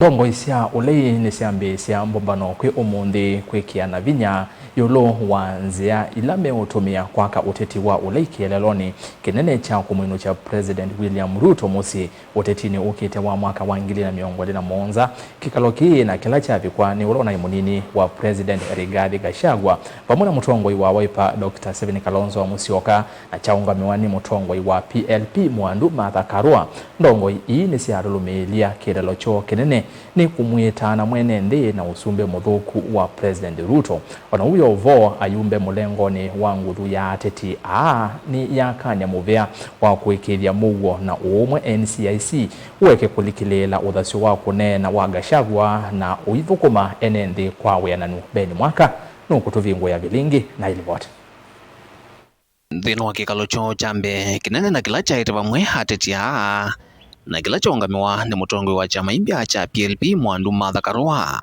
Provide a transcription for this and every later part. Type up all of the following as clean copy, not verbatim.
Ndongoi ulei nisyambiisya mbumbano umunthi kwikiana vinya yiulu wa nzia ila meutumia kwaka uteti wa ulei kieleeloni kinene cha kumwinukya President William Ruto musyi utetini ukite wa mwaka wa 2017 Kikalo na kila kyavikwa ni unai munini wa President Rigathi Gachagua pamoja na Mutongoi wa Wiper Dr. Kalonzo Musyoka na chaungamiwa ni Mutongoi wa PLP mwandu Martha Karua. Ndongoi nisyarulumilia kieleelo cho kinene ni kumwitana mwene ndi na usumbi muthuku wa President Ruto. Ona uyo vo ayumbe mulengoni wa nguthu ya ateti ni yakanya muvea wa kwikithia muwo na umwe NCIC weke kulikilela uthasyo wa kunena wa Gachagua na uithukuma enendi kwa wiananu beni mwaka nukutuvingo ya vilingi na ilivoti. Thino wa Kikalo cho chambe kinene na kila chaite vamwe ateti na kila chongamiwa ni Mutongoi wa chama imbya cha PLP mwandu Martha Karua.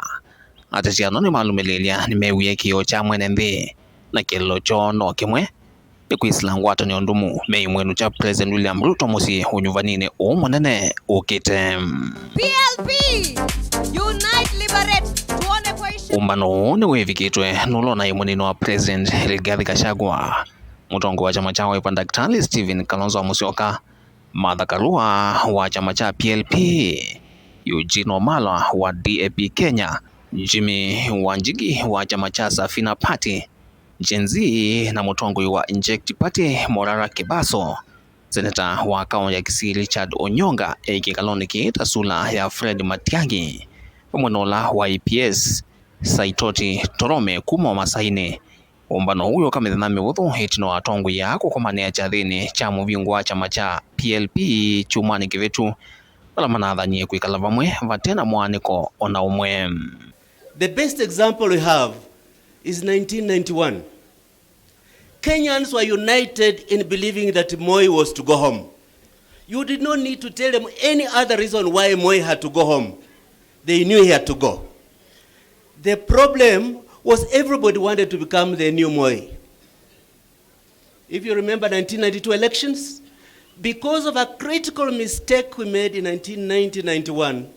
Ateti ano ni malumelelia ni mewie kio cha mwene nthi na kieleelo cho no kimwe ni kwisilangwata ni ondumu meimwenu cha President William Ruto musyi unyuvanini umunene ukite. PLP Unite Liberate tuone kwa isha. Umbano ni wivikitwe nulona imwenini wa President Rigathi Gachagua. Mutongoi wa chama cha Wiper Dr. Kalonzo Musyoka, Martha Karua wa chama cha PLP, Eugene Wamalwa wa DAP Kenya, Jimmy Wanjigi wa chama cha Safina Party, Jenzi na Mutongoi wa Inject Party Morara Kibaso, Seneta wa kaunti ya Kisii Richard Onyonga Kikaloni tasula ya Fred Matiang'i, Mwonola wa EPS Saitoti Torome Kumo Masaine. Umbano huyo kamithina miwuthu hitino atongwi ya kukomania chathini cha muvingu wa chama cha PLP chumani kivitu wala manathanie kwikala vamwe vatena mwaniko ona umwe. The best example we have is 1991. Kenyans were united in believing that Moi was to go home. You did not need to tell them any other reason why Moi had to go home. They knew he had to go. The problem was everybody wanted to become the new Moi. If you remember 1992 elections, because of a critical mistake we made in 1990-91,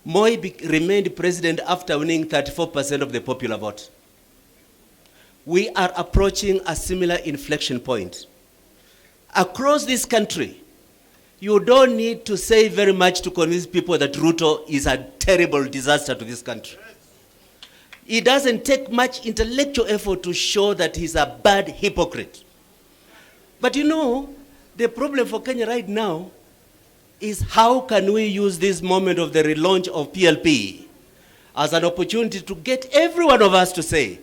Moi remained president after winning 34% of the popular vote. We are approaching a similar inflection point. Across this country, you don't need to say very much to convince people that Ruto is a terrible disaster to this country. It doesn't take much intellectual effort to show that he's a bad hypocrite. But you know, the problem for Kenya right now is how can we use this moment of the relaunch of PLP as an opportunity to get every one of us to say,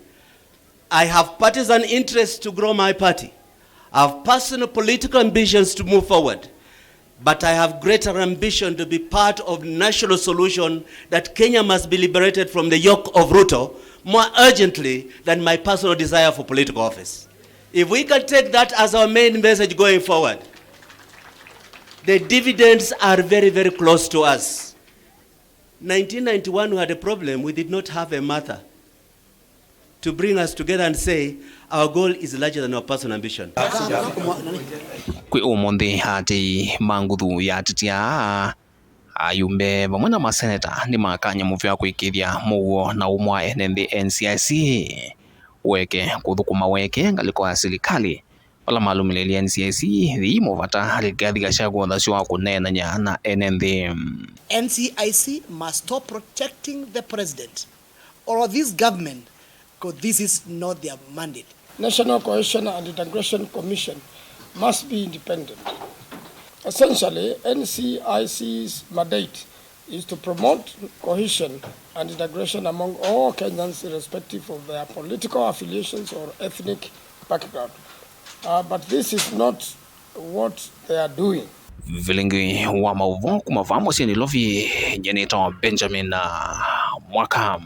I have partisan interests to grow my party. I have personal political ambitions to move forward. But I have greater ambition to be part of national solution that Kenya must be liberated from the yoke of Ruto more urgently than my personal desire for political office. If we can take that as our main message going forward, the dividends are very, very close to us. 1991 we had a problem. We did not have a Martha to bring us together and say, our goal is larger than our personal ambition. Kwi umunthi hati manguthu ya titia ayumbe vamwe na maseneta ni makanya muvya kwikithia muwo na umwa enendi NCIC weke kuthukuma weke ngaliko ya serikali wala malumileli NCIC thimo vata Rigathi Gachagua thasyo wa kunenanya na enendi. NCIC must stop protecting the president or this government because this is not their mandate. National Cohesion and Integration Commission must be independent. Essentially, NCIC's mandate is to promote cohesion and integration among all Kenyans irrespective of their political affiliations or ethnic background. But this is not what they are doing. Vilingi wa mauvu kumavamo sini lovi jenito Benjamin mwaka.